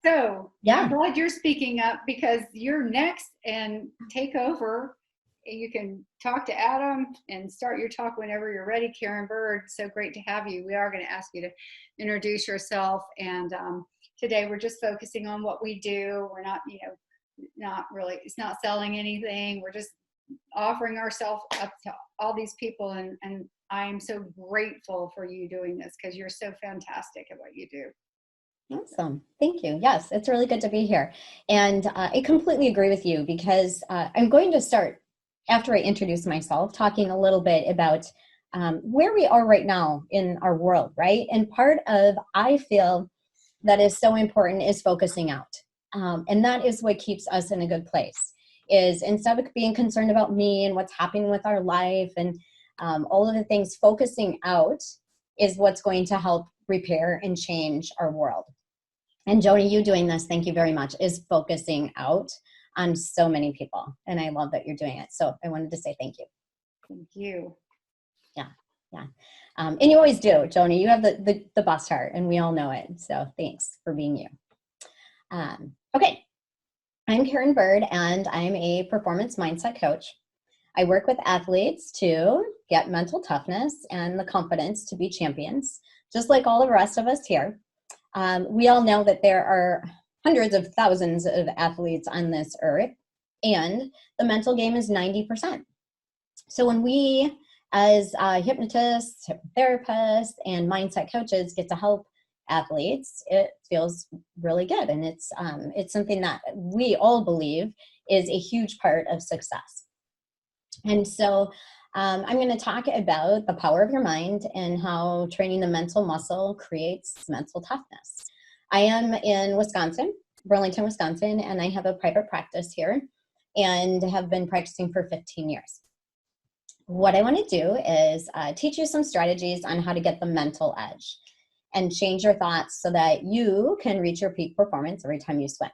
So Yeah. I'm glad you're speaking up because you're next and take over. You can talk to Adam and start your talk whenever you're ready. Caryn Bird, so great to have you. We are going to ask you to introduce yourself. And today we're just focusing on what we do. We're not, not really, it's not selling anything. We're just offering ourselves up to all these people. And I am so grateful for you doing this because you're so fantastic at what you do. Awesome. Thank you. Yes, it's really good to be here. And I completely agree with you because I'm going to start, after I introduce myself, talking a little bit about where we are right now in our world, right? And part of, I feel, that is so important is focusing out. And that is what keeps us in a good place, is instead of being concerned about me and what's happening with our life and all of the things, focusing out is what's going to help repair and change our world. And Joni, you doing this, thank you very much, is focusing out on so many people. And I love that you're doing it. So I wanted to say thank you. Thank you. Yeah, yeah. And you always do, Joni. You have the best heart, and we all know it. So thanks for being you. Okay, I'm Caryn Bird, and I'm a performance mindset coach. I work with athletes to get mental toughness and the confidence to be champions, just like all the rest of us here. We all know that there are hundreds of thousands of athletes on this earth, and the mental game is 90%. So when we, as hypnotists, therapists, and mindset coaches get to help athletes, it feels really good. And it's something that we all believe is a huge part of success. And so I'm going to talk about the power of your mind and how training the mental muscle creates mental toughness. I am in Wisconsin, Burlington, Wisconsin, and I have a private practice here and have been practicing for 15 years. What I want to do is teach you some strategies on how to get the mental edge and change your thoughts so that you can reach your peak performance every time you swim.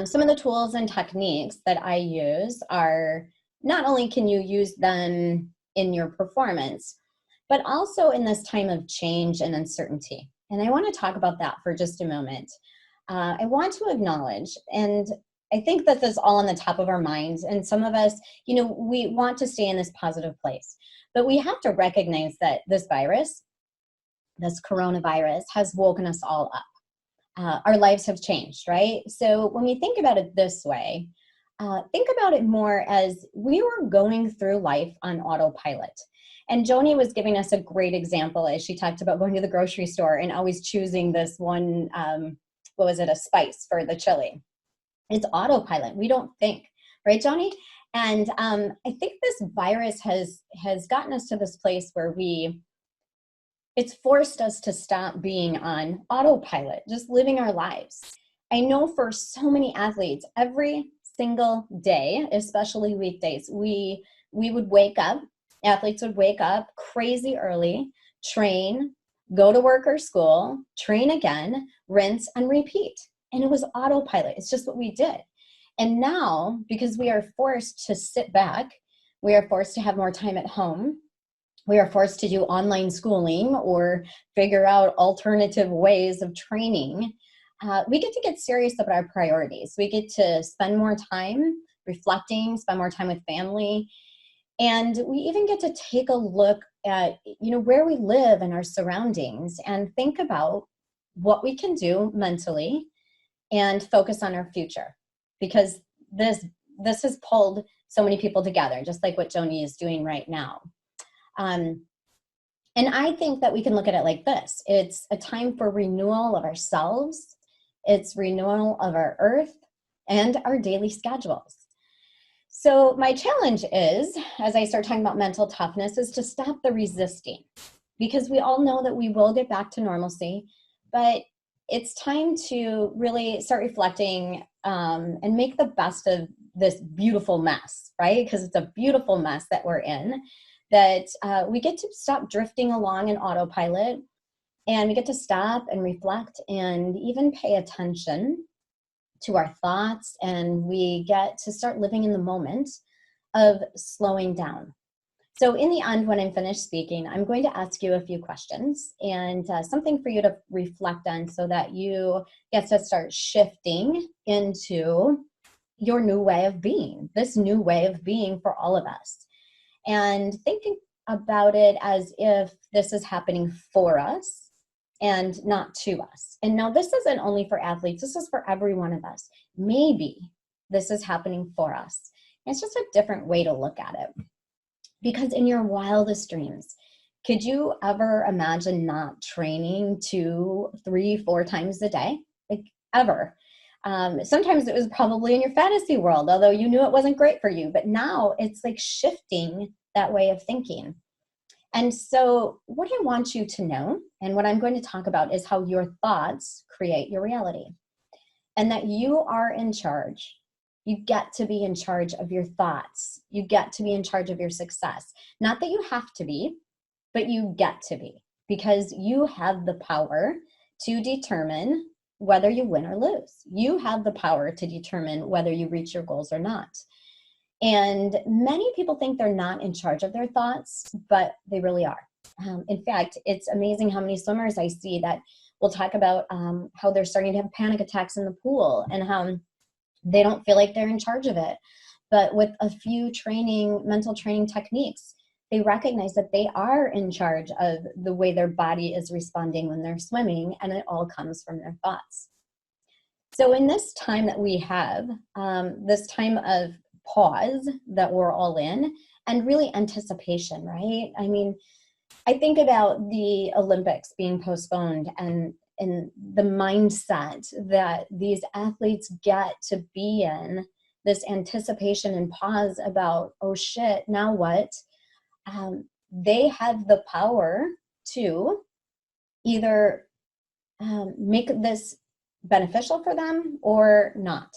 Some of the tools and techniques that I use are, not only can you use them in your performance, but also in this time of change and uncertainty. And I want to talk about that for just a moment. I want to acknowledge, and I think that this is all on the top of our minds, and some of us, we want to stay in this positive place, but we have to recognize that this virus, this coronavirus, has woken us all up. Our lives have changed, right? So when we think about it this way, think about it more as we were going through life on autopilot. And Joni was giving us a great example as she talked about going to the grocery store and always choosing this one, a spice for the chili. It's autopilot. We don't think, right, Joni? And I think this virus has gotten us to this place where it's forced us to stop being on autopilot, just living our lives. I know for so many athletes, every single day, especially weekdays, we would wake up, athletes would wake up crazy early, train, go to work or school, train again, rinse and repeat. And it was autopilot. It's just what we did. And now, because we are forced to sit back, we are forced to have more time at home, we are forced to do online schooling or figure out alternative ways of training, we get serious about our priorities. We get to spend more time reflecting, spend more time with family, and we even get to take a look at, where we live and our surroundings and think about what we can do mentally and focus on our future, because this has pulled so many people together, just like what Joni is doing right now. And I think that we can look at it like this. It's a time for renewal of ourselves. It's renewal of our earth and our daily schedules. So my challenge is, as I start talking about mental toughness, is to stop the resisting, because we all know that we will get back to normalcy, but it's time to really start reflecting and make the best of this beautiful mess, right? Because it's a beautiful mess that we're in, that we get to stop drifting along in autopilot, and we get to stop and reflect and even pay attention to our thoughts, and we get to start living in the moment of slowing down. So in the end, when I'm finished speaking, I'm going to ask you a few questions and something for you to reflect on so that you get to start shifting into your new way of being, this new way of being for all of us. And thinking about it as if this is happening for us and not to us. And now this isn't only for athletes, this is for every one of us. Maybe this is happening for us. It's just a different way to look at it. Because in your wildest dreams, could you ever imagine not training 2, 3, 4 times a day? Like ever? Sometimes it was probably in your fantasy world, although you knew it wasn't great for you. But now it's like shifting that way of thinking. And so what I want you to know, and what I'm going to talk about, is how your thoughts create your reality. And that you are in charge. You get to be in charge of your thoughts. You get to be in charge of your success. Not that you have to be, but you get to be, because you have the power to determine whether you win or lose. You have the power to determine whether you reach your goals or not. And many people think they're not in charge of their thoughts, but they really are. In fact, it's amazing how many swimmers I see that will talk about how they're starting to have panic attacks in the pool and how they don't feel like they're in charge of it. But with a few mental training techniques, they recognize that they are in charge of the way their body is responding when they're swimming, and it all comes from their thoughts. So in this time that we have, this time of pause that we're all in, and really anticipation, right? I mean, I think about the Olympics being postponed and the mindset that these athletes get to be in, this anticipation and pause about, oh shit, now what? They have the power to either make this beneficial for them or not.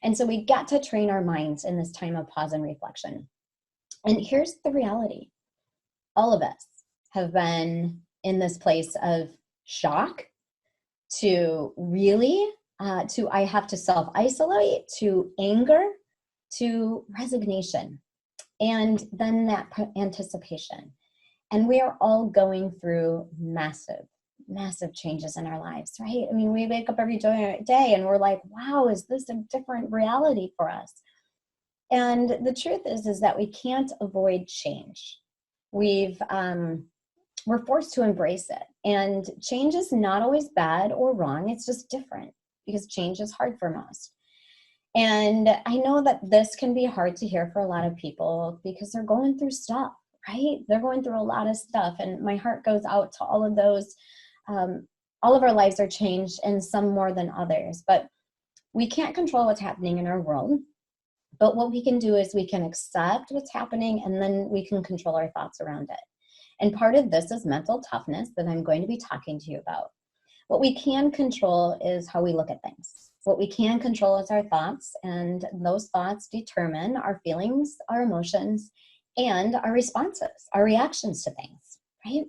And so we get to train our minds in this time of pause and reflection. And here's the reality. All of us have been in this place of shock, to really, to I have to self-isolate, to anger, to resignation, and then that anticipation. And we are all going through massive, massive changes in our lives, right? I mean, we wake up every day and we're like, wow, is this a different reality for us? And the truth is that we can't avoid change. We're forced to embrace it. And change is not always bad or wrong. It's just different, because change is hard for most. And I know that this can be hard to hear for a lot of people because they're going through stuff, right? They're going through a lot of stuff. And my heart goes out to all of those. All of our lives are changed, and some more than others. But we can't control what's happening in our world. But what we can do is we can accept what's happening, and then we can control our thoughts around it. And part of this is mental toughness that I'm going to be talking to you about. What we can control is how we look at things. What we can control is our thoughts, and those thoughts determine our feelings, our emotions, and our responses, our reactions to things, right?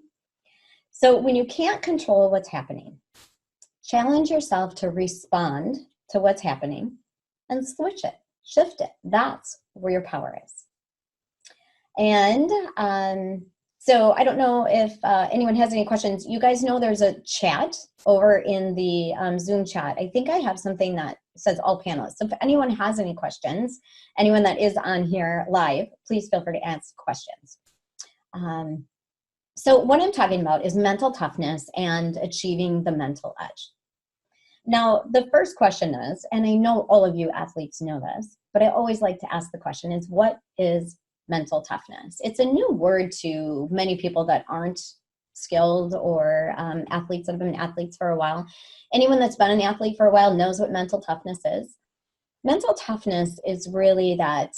So when you can't control what's happening, challenge yourself to respond to what's happening and switch it, shift it. That's where your power is. And so I don't know if anyone has any questions. You guys know there's a chat over in the Zoom chat. I think I have something that says all panelists. So if anyone has any questions, anyone that is on here live, please feel free to ask questions. So what I'm talking about is mental toughness and achieving the mental edge. Now, the first question is, and I know all of you athletes know this, but I always like to ask the question is, what is mental toughness? It's a new word to many people that aren't skilled or athletes that have been athletes for a while. Anyone that's been an athlete for a while knows what mental toughness is. Mental toughness is really that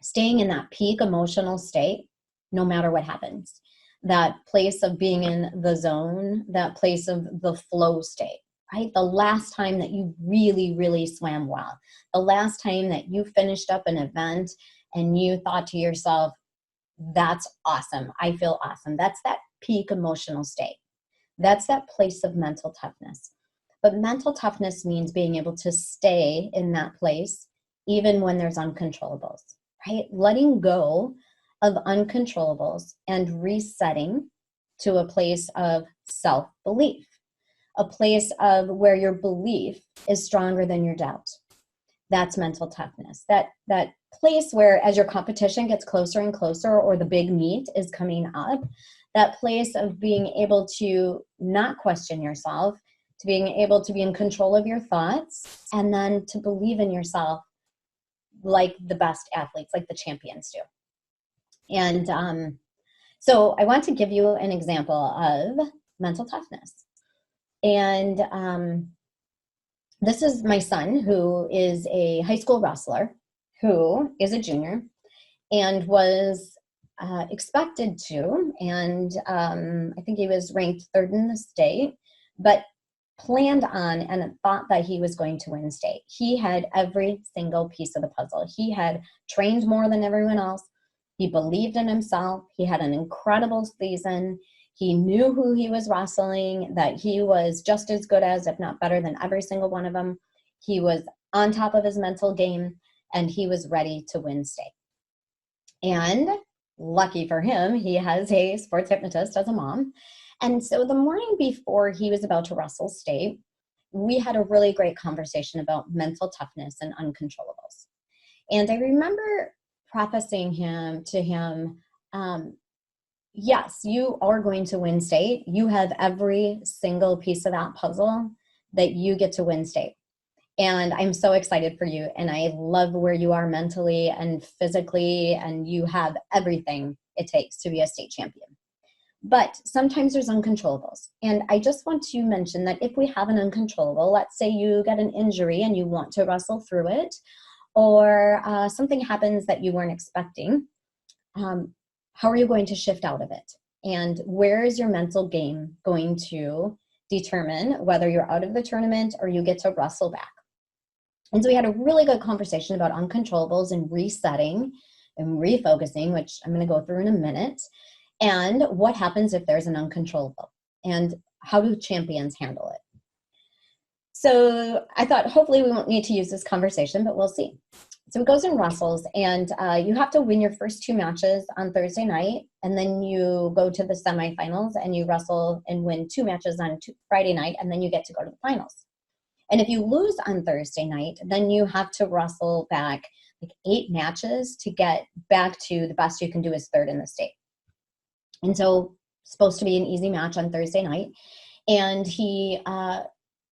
staying in that peak emotional state, no matter what happens. That place of being in the zone, that place of the flow state, right? The last time that you really, really swam well, the last time that you finished up an event and you thought to yourself, that's awesome. I feel awesome. That's that peak emotional state. That's that place of mental toughness. But mental toughness means being able to stay in that place even when there's uncontrollables, right? Letting go of uncontrollables and resetting to a place of self-belief, a place of where your belief is stronger than your doubt. That's mental toughness. That place where as your competition gets closer and closer, or the big meet is coming up, that place of being able to not question yourself, to being able to be in control of your thoughts, and then to believe in yourself like the best athletes, like the champions do. And so I want to give you an example of mental toughness. And this is my son, who is a high school wrestler, who is a junior and was expected to, and I think he was ranked 3rd in the state, but planned on and thought that he was going to win state. He had every single piece of the puzzle. He had trained more than everyone else. He believed in himself. He had an incredible season. He knew who he was wrestling, that he was just as good as, if not better than, every single one of them. He was on top of his mental game, and he was ready to win state. And lucky for him, he has a sports hypnotist as a mom. And so the morning before he was about to wrestle state, we had a really great conversation about mental toughness and uncontrollables. And I remember prophesying to him, yes, you are going to win state. You have every single piece of that puzzle that you get to win state. And I'm so excited for you. And I love where you are mentally and physically, and you have everything it takes to be a state champion. But sometimes there's uncontrollables. And I just want to mention that if we have an uncontrollable, let's say you get an injury and you want to wrestle through it, or something happens that you weren't expecting, how are you going to shift out of it? And where is your mental game going to determine whether you're out of the tournament or you get to wrestle back? And so we had a really good conversation about uncontrollables and resetting and refocusing, which I'm going to go through in a minute, and what happens if there's an uncontrollable, and how do champions handle it. So I thought hopefully we won't need to use this conversation, but we'll see. So it goes in wrestles, and you have to win your first 2 matches on Thursday night, and then you go to the semifinals and you wrestle and win 2 matches on Friday night, and then you get to go to the finals. And if you lose on Thursday night, then you have to wrestle back like 8 matches to get back to the best you can do is 3rd in the state. And so supposed to be an easy match on Thursday night. And he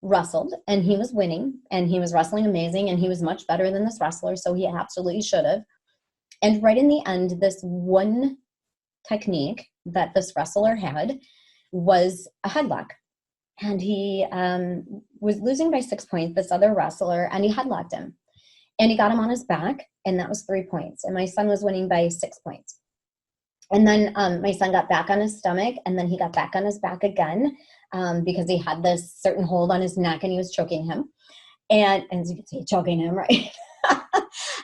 wrestled, and he was winning, and he was wrestling amazing, and he was much better than this wrestler, so he absolutely should have. And right in the end, this one technique that this wrestler had was a headlock. And he was losing by 6 points, this other wrestler, and he headlocked him. And he got him on his back, and that was 3 points. And my son was winning by 6 points. And then my son got back on his stomach, and then he got back on his back again because he had this certain hold on his neck, and he was choking him. And as you can see, choking him, right?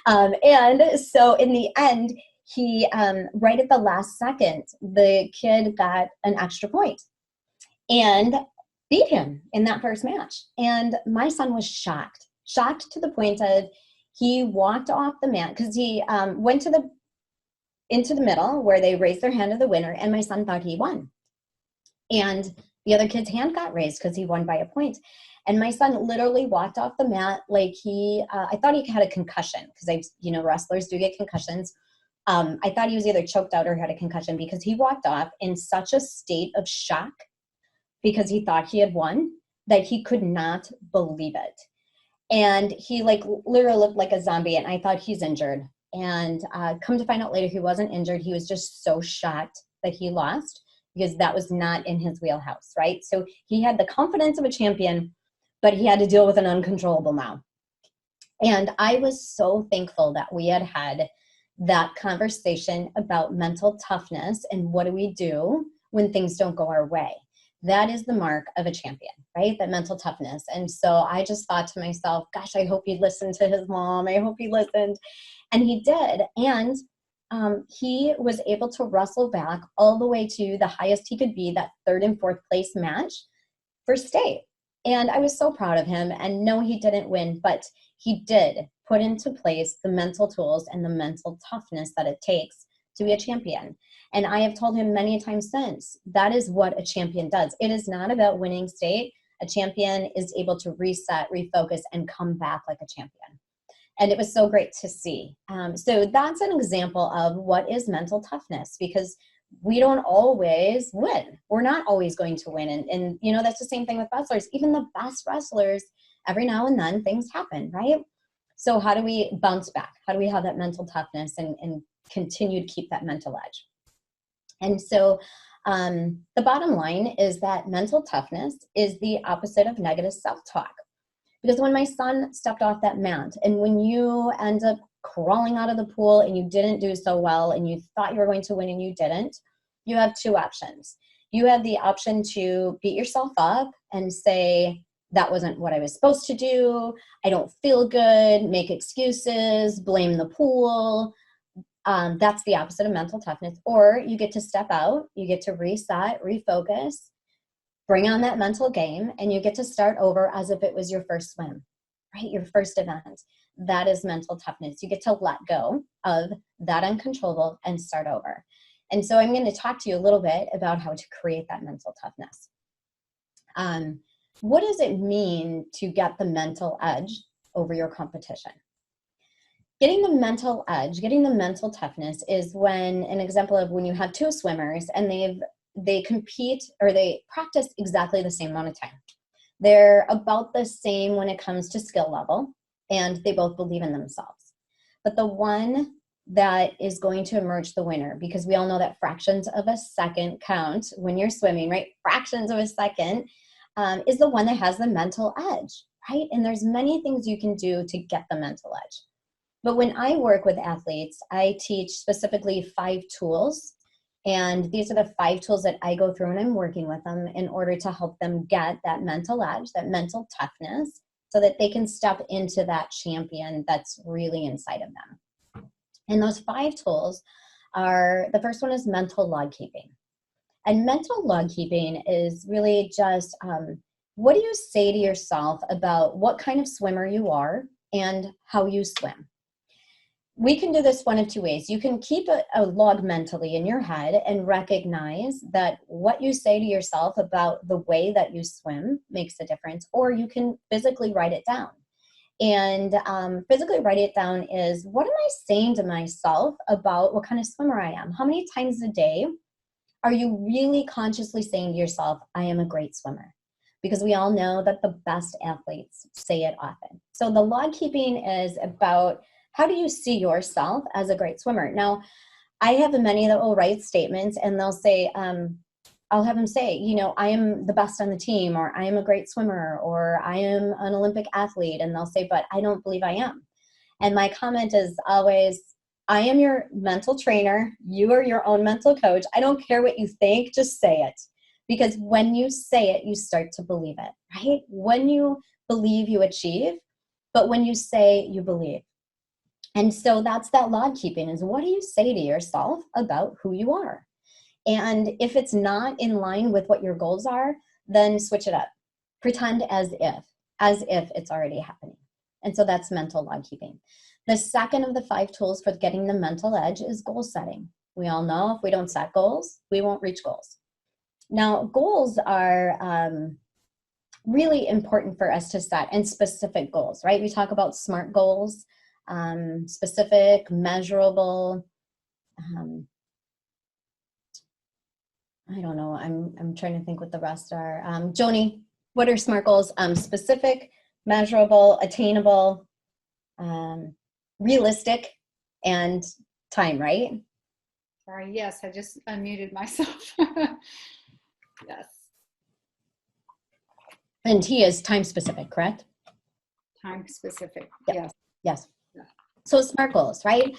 And so in the end, he, right at the last second, the kid got an extra point and beat him in that first match. And my son was shocked to the point of he walked off the mat because he went into the middle where they raised their hand to the winner, and my son thought he won. And the other kid's hand got raised because he won by a point. And my son literally walked off the mat like I thought he had a concussion because wrestlers do get concussions. I thought he was either choked out or had a concussion because he walked off in such a state of shock because he thought he had won that he could not believe it. And he literally looked like a zombie, and I thought he's injured. And come to find out later, he wasn't injured. He was just so shocked that he lost because that was not in his wheelhouse, right? So he had the confidence of a champion, but he had to deal with an uncontrollable now. And I was so thankful that we had that conversation about mental toughness and what do we do when things don't go our way. That is the mark of a champion, right? That mental toughness. And so I just thought to myself, gosh, I hope he listened to his mom. I hope he listened. And he did. And he was able to wrestle back all the way to the highest he could be, that 3rd and 4th place match for state. And I was so proud of him. And no, he didn't win, but he did put into place the mental tools and the mental toughness that it takes to be a champion. And I have told him many times since, that is what a champion does. It is not about winning state. A champion is able to reset, refocus, and come back like a champion. And it was so great to see. So that's an example of what is mental toughness, because we don't always win. We're not always going to win. And you know, that's the same thing with wrestlers. Even the best wrestlers, every now and then things happen, right? So how do we bounce back? How do we have that mental toughness and continue to keep that mental edge? And so the bottom line is that mental toughness is the opposite of negative self-talk. Because when my son stepped off that mat, and when you end up crawling out of the pool and you didn't do so well and you thought you were going to win and you didn't, you have two options. You have the option to beat yourself up and say, that wasn't what I was supposed to do. I don't feel good, make excuses, blame the pool. That's the opposite of mental toughness. Or you get to step out, you get to reset, refocus, bring on that mental game, and you get to start over as if it was your first swim, right? Your first event. That is mental toughness. You get to let go of that uncontrollable and start over. And so I'm going to talk to you a little bit about how to create that mental toughness. What does it mean to get the mental edge over your competition? Getting the mental edge, getting the mental toughness is when, an example of when you have two swimmers and they compete or they practice exactly the same amount of time. They're about the same when it comes to skill level, and they both believe in themselves. But the one that is going to emerge the winner, because we all know that fractions of a second count when you're swimming, right? Fractions of a second is the one that has the mental edge, right? And there's many things you can do to get the mental edge. But when I work with athletes, I teach specifically 5 tools. And these are the 5 tools that I go through when I'm working with them in order to help them get that mental edge, that mental toughness, so that they can step into that champion that's really inside of them. And those 5 tools are, the first one is mental log keeping. And mental log keeping is really just, what do you say to yourself about what kind of swimmer you are and how you swim? We can do this one of 2 ways. You can keep a log mentally in your head and recognize that what you say to yourself about the way that you swim makes a difference, or you can physically write it down. And physically write it down is, what am I saying to myself about what kind of swimmer I am? How many times a day are you really consciously saying to yourself, I am a great swimmer? Because we all know that the best athletes say it often. So the log keeping is about, how do you see yourself as a great swimmer? Now, I have many that will write statements and they'll say, I'll have them say, you know, I am the best on the team, or I am a great swimmer, or I am an Olympic athlete. And they'll say, but I don't believe I am. And my comment is always, I am your mental trainer. You are your own mental coach. I don't care what you think, just say it. Because when you say it, you start to believe it, right? When you believe, you achieve. But when you say, you believe. And so that's that log keeping, is what do you say to yourself about who you are? And if it's not in line with what your goals are, then switch it up. Pretend as if it's already happening. And so that's mental log keeping. The second of the 5 tools for getting the mental edge is goal setting. We all know if we don't set goals, we won't reach goals. Now, goals are really important for us to set, and specific goals, right? We talk about SMART goals, specific, measurable. I don't know. I'm trying to think what the rest are. Joni, what are SMART goals? Specific, measurable, attainable, realistic, and time, right? Sorry, yes, I just unmuted myself. Yes. And T is time specific, correct? Time specific, Yep. yes. Yes. Yeah. So SMART goals, right?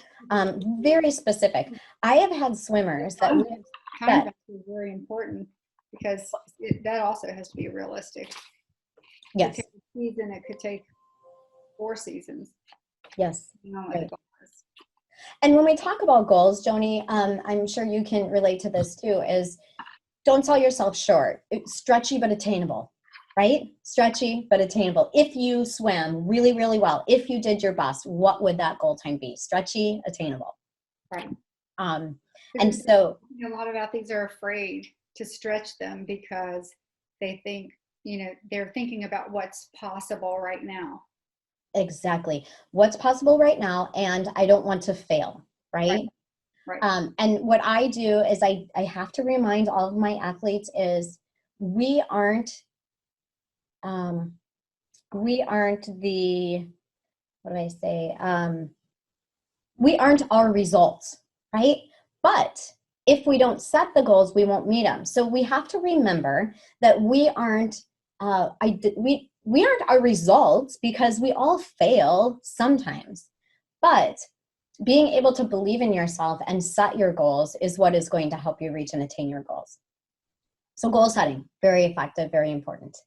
Very specific. I have had swimmers that we have Time is very important, because that also has to be realistic. Yes. It could take a season, it could take 4 seasons. Yes. You know what Right. the goal is. And when we talk about goals, Joni, I'm sure you can relate to this too, is don't sell yourself short. It's stretchy but attainable, right? Stretchy but attainable. If you swam really, really well, if you did your best, what would that goal time be? Stretchy, attainable. Right. And Because so, a lot of athletes are afraid to stretch them because they think, they're thinking about what's possible right now. exactly what's possible right now, and I don't want to fail, Right, right? right. And what I do is I have to remind all of my athletes is we aren't the, what do I say? We aren't our results, right? But if we don't set the goals, we won't meet them. So we have to remember that we aren't we aren't our results, because we all fail sometimes. But being able to believe in yourself and set your goals is what is going to help you reach and attain your goals. So goal setting, very effective, very important.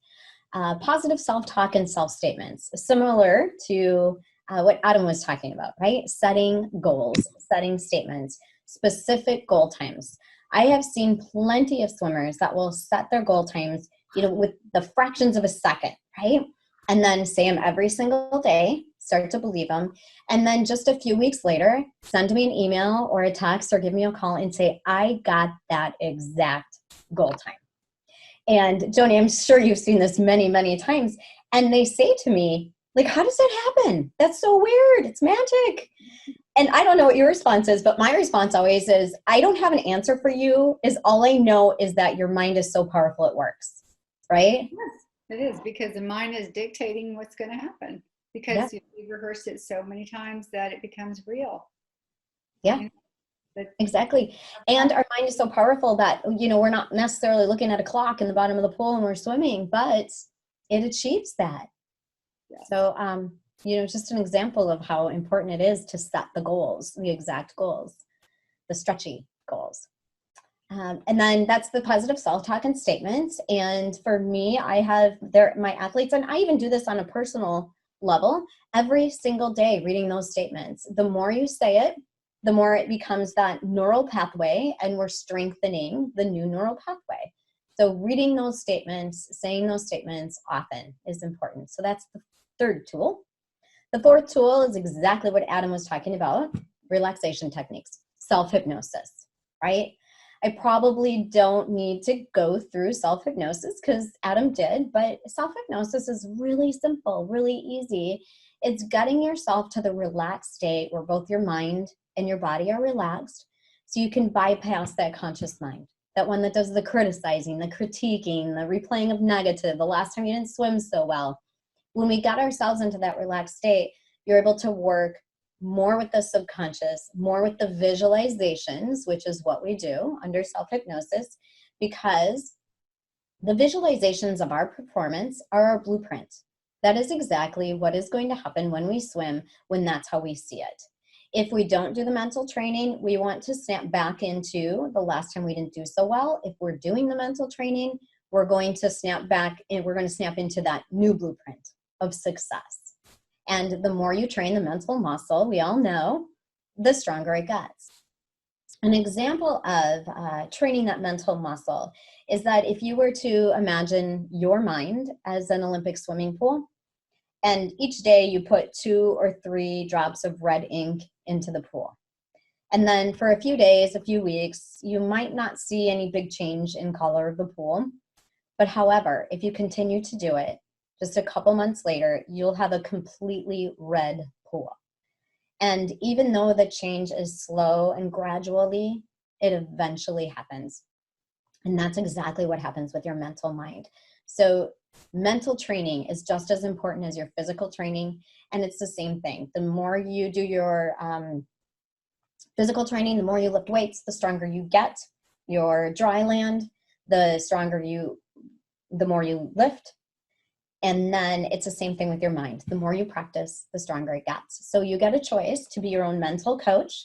Positive self-talk and self-statements, similar to what Adam was talking about, right? Setting goals, setting statements, specific goal times. I have seen plenty of swimmers that will set their goal times, with the fractions of a second, right? And then say them every single day, start to believe them. And then just a few weeks later, send me an email or a text or give me a call and say, I got that exact goal time. And Joni, I'm sure you've seen this many, many times. And they say to me, like, how does that happen? That's so weird. It's magic. And I don't know what your response is, but my response always is, I don't have an answer for you. Is all I know is that your mind is so powerful it works, right? Yes, it is, because the mind is dictating what's going to happen, Yeah, because you've rehearsed it so many times that it becomes real. yeah, But exactly. And our mind is so powerful that, we're not necessarily looking at a clock in the bottom of the pool and we're swimming, but it achieves that. yes. So, just an example of how important it is to set the goals, the exact goals, the stretchy goals. And then that's the positive self-talk and statements. And for me, I have my athletes, and I even do this on a personal level, every single day, reading those statements. The more you say it, the more it becomes that neural pathway, and we're strengthening the new neural pathway. So reading those statements, saying those statements often is important. So that's the third tool. The fourth tool is exactly what Adam was talking about, relaxation techniques, self-hypnosis, right? I probably don't need to go through self-hypnosis because Adam did, but self-hypnosis is really simple, really easy. It's getting yourself to the relaxed state where both your mind and your body are relaxed, so you can bypass that conscious mind, that one that does the criticizing, the critiquing, the replaying of negative, the last time you didn't swim so well. When we got ourselves into that relaxed state, you're able to work more with the subconscious, more with the visualizations, which is what we do under self-hypnosis, because the visualizations of our performance are our blueprint. That is exactly what is going to happen when we swim, when that's how we see it. If we don't do the mental training, we want to snap back into the last time we didn't do so well. If we're doing the mental training, we're going to snap back and we're going to snap into that new blueprint of success. And the more you train the mental muscle, we all know, the stronger it gets. An example of training that mental muscle is that if you were to imagine your mind as an Olympic swimming pool, and each day you put 2 or 3 drops of red ink into the pool. And then for a few days, a few weeks, you might not see any big change in color of the pool. But however, if you continue to do it, just a couple months later, you'll have a completely red pool. And even though the change is slow and gradually, it eventually happens. And that's exactly what happens with your mental mind. So mental training is just as important as your physical training. And it's the same thing. The more you do your physical training, the more you lift weights, the stronger you get. Your dry land, the more you lift. And then it's the same thing with your mind. The more you practice, the stronger it gets. So you get a choice to be your own mental coach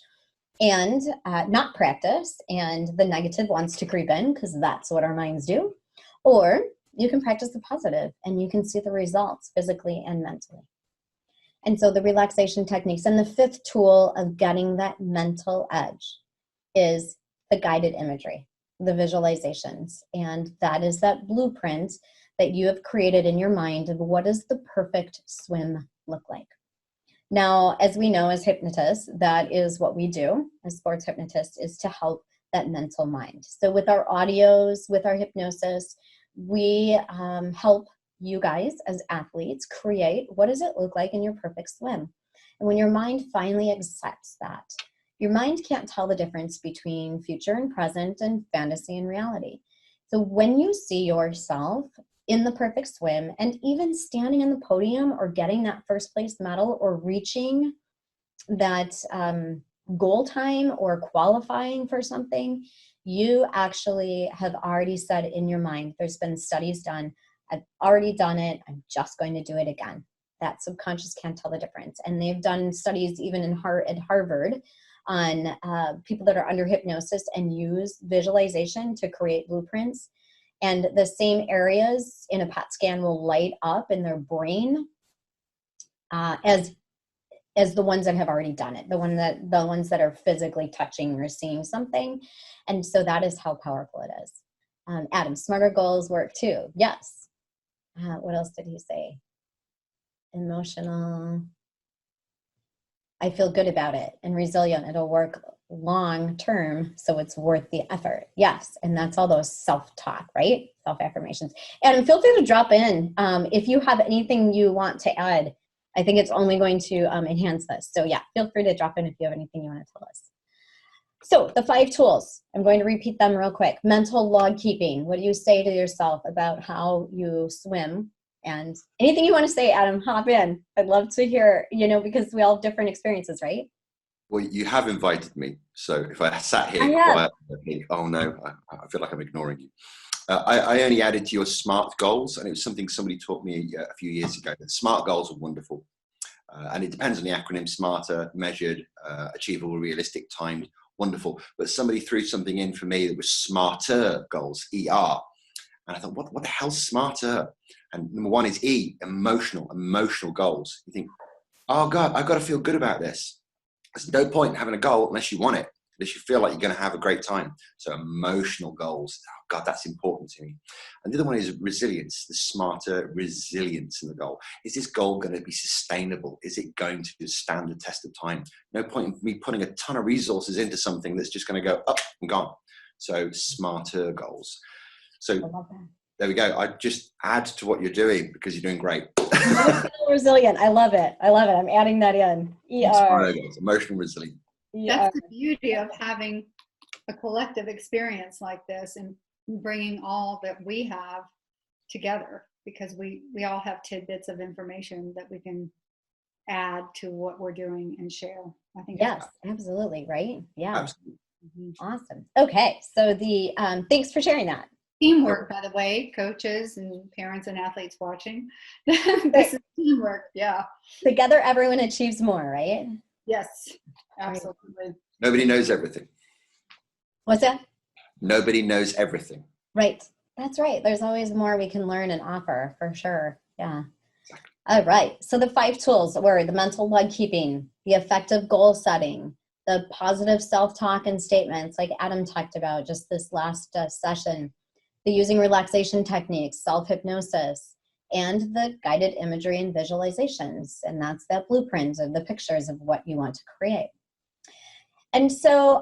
and not practice, and the negative wants to creep in because that's what our minds do. Or you can practice the positive and you can see the results physically and mentally. And so the relaxation techniques. And the fifth tool of getting that mental edge is the guided imagery, the visualizations. And that is that blueprint that you have created in your mind of what does the perfect swim look like. Now, as we know as hypnotists, that is what we do as sports hypnotists, is to help that mental mind. So with our audios, with our hypnosis, we help you guys as athletes create, what does it look like in your perfect swim? And when your mind finally accepts that, your mind can't tell the difference between future and present and fantasy and reality. So when you see yourself in the perfect swim and even standing on the podium or getting that first place medal or reaching that goal time or qualifying for something, you actually have already said in your mind, there's been studies done, I've already done it, I'm just going to do it again. That subconscious can't tell the difference. And they've done studies even at Harvard on people that are under hypnosis and use visualization to create blueprints. And the same areas in a PET scan will light up in their brain as the ones that have already done it, the ones that are physically touching or seeing something. And so that is how powerful it is. Adam, smarter goals work too. Yes. What else did he say? Emotional. I feel good about it and resilient. It'll work long term, so it's worth the effort. Yes, and that's all those self-talk, right? Self-affirmations. Adam, feel free to drop in if you have anything you want to add. I think it's only going to enhance this. So yeah, feel free to drop in if you have anything you want to tell us. So the 5 tools, I'm going to repeat them real quick. Mental log keeping. What do you say to yourself about how you swim? And anything you want to say, Adam, hop in. I'd love to hear, because we all have different experiences, right? Well, you have invited me. So if I sat here quiet, I think, oh no, I feel like I'm ignoring you. I only added to your SMART goals, and it was something somebody taught me a few years ago. That SMART goals are wonderful. And it depends on the acronym: smarter, measured, achievable, realistic, timed, wonderful. But somebody threw something in for me that was smarter goals, ER. And I thought, what the hell's smarter? And number 1 is E, emotional goals. You think, oh God, I've got to feel good about this. There's no point in having a goal unless you want it, unless you feel like you're going to have a great time. So emotional goals, oh God, that's important to me. And the other one is resilience, the smarter resilience in the goal. Is this goal going to be sustainable? Is it going to stand the test of time? No point in me putting a ton of resources into something that's just going to go up and gone. So smarter goals. So there we go. I just add to what you're doing because you're doing great. Resilient. I love it. I'm adding that in. ER. Emotional resilient. That's the beauty of having a collective experience like this and bringing all that we have together, because we all have tidbits of information that we can add to what we're doing and share. I think. Yes, absolutely. Right. Yeah. Absolutely. Awesome. Okay. So thanks for sharing that. Teamwork, by the way, coaches and parents and athletes watching. This is teamwork. Yeah. Together, everyone achieves more, right? Yes, absolutely. Nobody knows everything. What's that? Nobody knows everything. Right. That's right. There's always more we can learn and offer, for sure. Yeah. Exactly. All right. So the 5 tools were the mental log keeping, the effective goal setting, the positive self-talk and statements like Adam talked about just this last session, the using relaxation techniques, self-hypnosis, and the guided imagery and visualizations. And that's that blueprint of the pictures of what you want to create. And so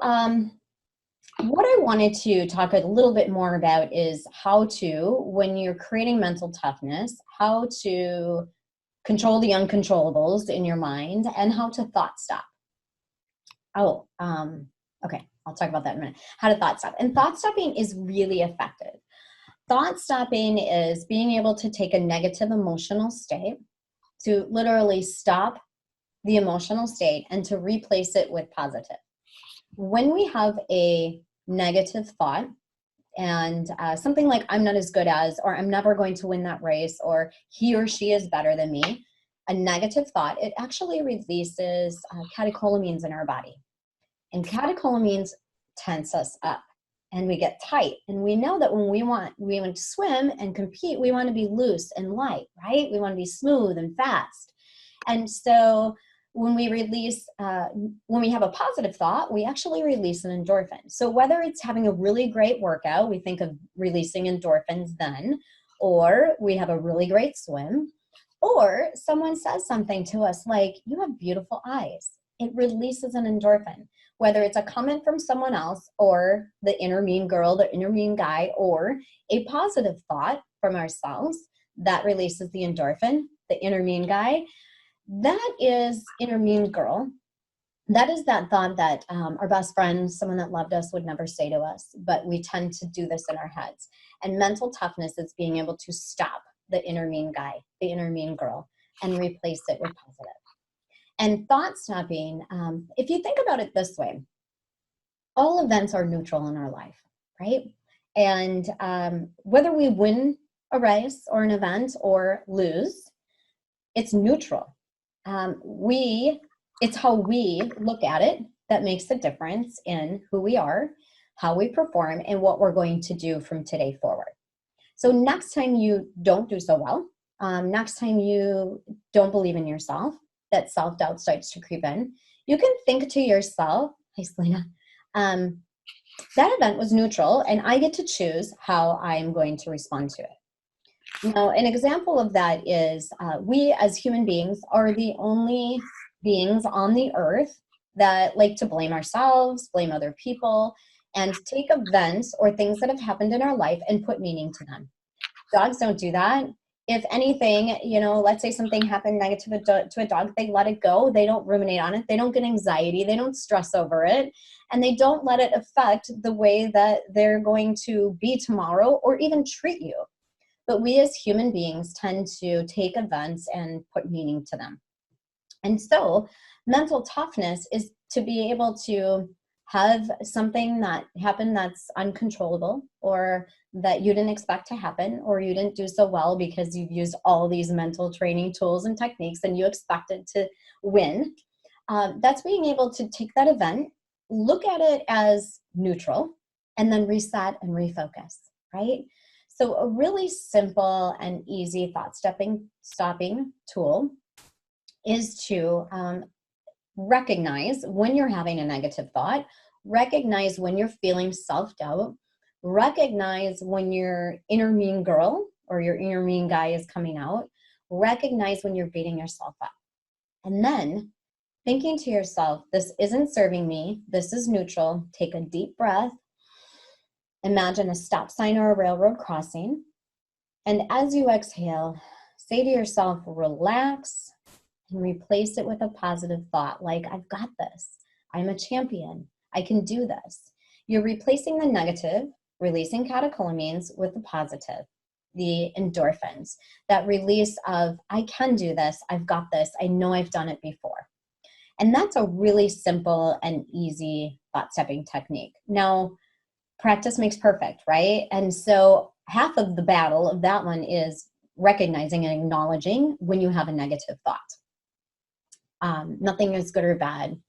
what I wanted to talk a little bit more about is how to, when you're creating mental toughness, how to control the uncontrollables in your mind and how to thought stop. Okay, I'll talk about that in a minute. How to thought stop. And thought stopping is really effective. Thought stopping is being able to take a negative emotional state, to literally stop the emotional state and to replace it with positive. When we have a negative thought and something like I'm not as good as, or I'm never going to win that race, or he or she is better than me, a negative thought, it actually releases catecholamines in our body. And catecholamines tense us up and we get tight. And we know that when we want to swim and compete, we want to be loose and light, right? We want to be smooth and fast. And so when we release, when we have a positive thought, we actually release an endorphin. So whether it's having a really great workout, we think of releasing endorphins then, or we have a really great swim, or someone says something to us like, you have beautiful eyes. it releases an endorphin, whether it's a comment from someone else or the inner mean girl, the inner mean guy, or a positive thought from ourselves that releases the endorphin, the inner mean guy. That is inner mean girl. That is that thought that our best friend, someone that loved us, would never say to us, but we tend to do this in our heads. And mental toughness is being able to stop the inner mean guy, the inner mean girl, and replace it with positive. And thought stopping, if you think about it this way, all events are neutral in our life, right? And whether we win a race or an event or lose, it's neutral. It's how we look at it that makes the difference in who we are, how we perform, and what we're going to do from today forward. So next time you don't do so well, next time you don't believe in yourself, that self-doubt starts to creep in, you can think to yourself, hi Selena, that event was neutral and I get to choose how I'm going to respond to it. Now, an example of that is we as human beings are the only beings on the earth that like to blame ourselves, blame other people, and take events or things that have happened in our life and put meaning to them. Dogs don't do that. If anything, let's say something happened negative to a dog, they let it go. They don't ruminate on it. They don't get anxiety. They don't stress over it. And they don't let it affect the way that they're going to be tomorrow or even treat you. But we as human beings tend to take events and put meaning to them. And so mental toughness is to be able to have something that happened that's uncontrollable or that you didn't expect to happen or you didn't do so well because you've used all these mental training tools and techniques and you expected to win. That's being able to take that event, look at it as neutral, and then reset and refocus, right? So a really simple and easy thought stopping tool is to recognize when you're having a negative thought, recognize when you're feeling self-doubt, recognize when your inner mean girl or your inner mean guy is coming out, recognize when you're beating yourself up. And then thinking to yourself, this isn't serving me, this is neutral. Take a deep breath. Imagine a stop sign or a railroad crossing. And as you exhale, say to yourself, relax, and replace it with a positive thought like, I've got this. I'm a champion. I can do this. You're replacing the negative, releasing catecholamines, with the positive, the endorphins, that release of, I can do this. I've got this. I know I've done it before. And that's a really simple and easy thought-stopping technique. Now, practice makes perfect, right? And so half of the battle of that one is recognizing and acknowledging when you have a negative thought. Nothing is good or bad.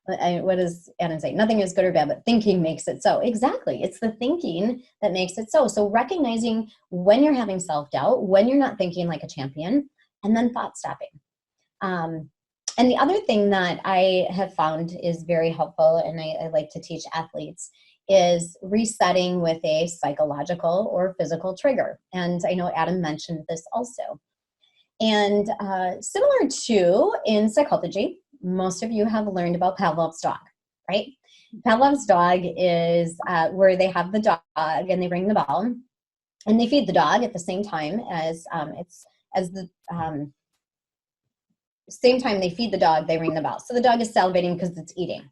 What does Anna say? Nothing is good or bad, but thinking makes it so. Exactly. It's the thinking that makes it so. So recognizing when you're having self-doubt, when you're not thinking like a champion, and then thought stopping. And the other thing that I have found is very helpful, and I like to teach athletes, is resetting with a psychological or physical trigger. And I know Adam mentioned this also. And similar to in psychology, most of you have learned about Pavlov's dog, right? Pavlov's dog is where they have the dog and they ring the bell and they feed the dog at the same time same time they feed the dog, they ring the bell. So the dog is salivating because it's eating.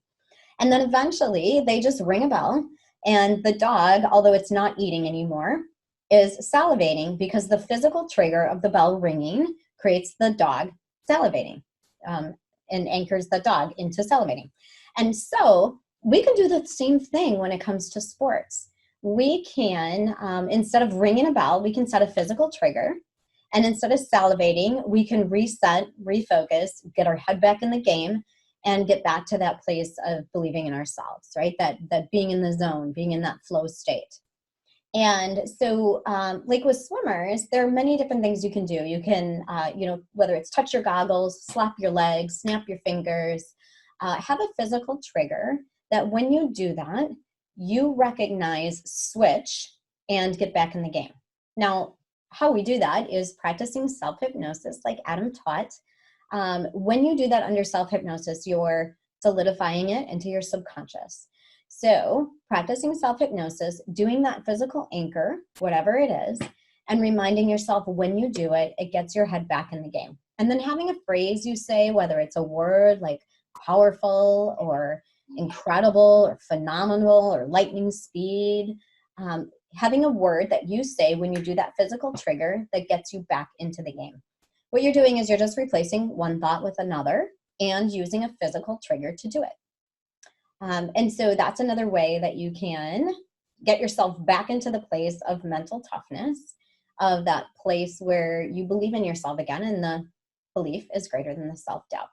And then eventually they just ring a bell and the dog, although it's not eating anymore, is salivating because the physical trigger of the bell ringing creates the dog salivating and anchors the dog into salivating. And so we can do the same thing when it comes to sports. We can, instead of ringing a bell, we can set a physical trigger. And instead of salivating, we can reset, refocus, get our head back in the game, and get back to that place of believing in ourselves, right? That being in the zone, being in that flow state. And so like with swimmers, there are many different things you can do. You can, whether it's touch your goggles, slap your legs, snap your fingers, have a physical trigger that when you do that, you recognize, switch, and get back in the game. Now, how we do that is practicing self-hypnosis like Adam taught. When you do that under self-hypnosis, you're solidifying it into your subconscious. So practicing self-hypnosis, doing that physical anchor, whatever it is, and reminding yourself when you do it, it gets your head back in the game. And then having a phrase you say, whether it's a word like powerful or incredible or phenomenal or lightning speed, having a word that you say when you do that physical trigger that gets you back into the game. What you're doing is you're just replacing one thought with another and using a physical trigger to do it. And so that's another way that you can get yourself back into the place of mental toughness, of that place where you believe in yourself again, and the belief is greater than the self-doubt.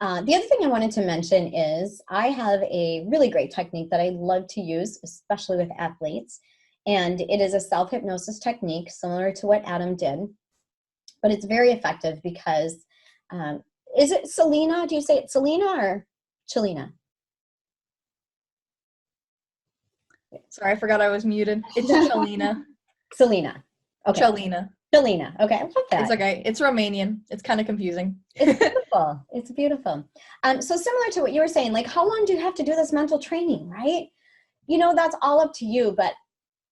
The other thing I wanted to mention is I have a really great technique that I love to use, especially with athletes, and it is a self-hypnosis technique similar to what Adam did, but it's very effective because, is it Selena? Do you say it Selena or Chelina? Sorry, I forgot I was muted. It's Chelina. Selena. Okay. Chelina. Chelina. Okay, I love that. It's okay. It's Romanian. It's kind of confusing. It's beautiful. It's beautiful. So similar to what you were saying, like how long do you have to do this mental training, right? You know, that's all up to you, but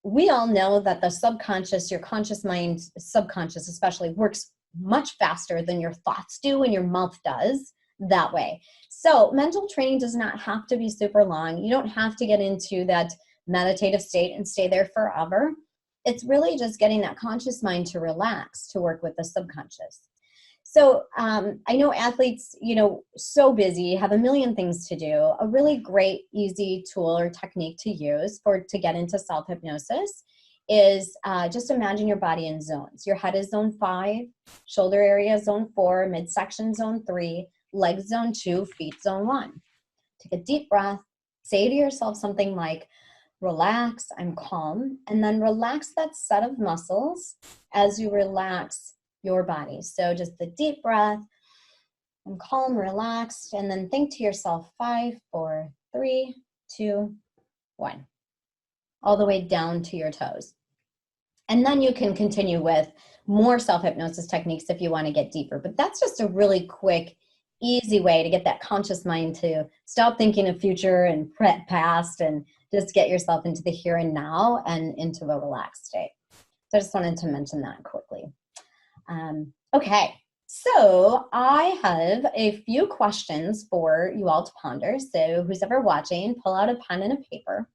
we all know that the subconscious, your conscious mind, subconscious especially, works much faster than your thoughts do and your mouth does that way. So mental training does not have to be super long. You don't have to get into that meditative state and stay there forever. It's really just getting that conscious mind to relax, to work with the subconscious. So I know athletes, you know, so busy, have a million things to do. A really great, easy tool or technique to use to get into self-hypnosis is just imagine your body in zones. Your head is zone 5, shoulder area zone 4, midsection zone 3, legs zone 2, feet zone 1. Take a deep breath, say to yourself something like, relax, I'm calm, and then relax that set of muscles as you relax your body. So just the deep breath, I'm calm, relaxed, and then think to yourself 5, 4, 3, 2, 1, all the way down to your toes. And then you can continue with more self-hypnosis techniques if you want to get deeper, but that's just a really quick, easy way to get that conscious mind to stop thinking of future and past and just get yourself into the here and now and into a relaxed state. So I just wanted to mention that quickly. Okay, so I have a few questions for you all to ponder. So who's ever watching, pull out a pen and a paper.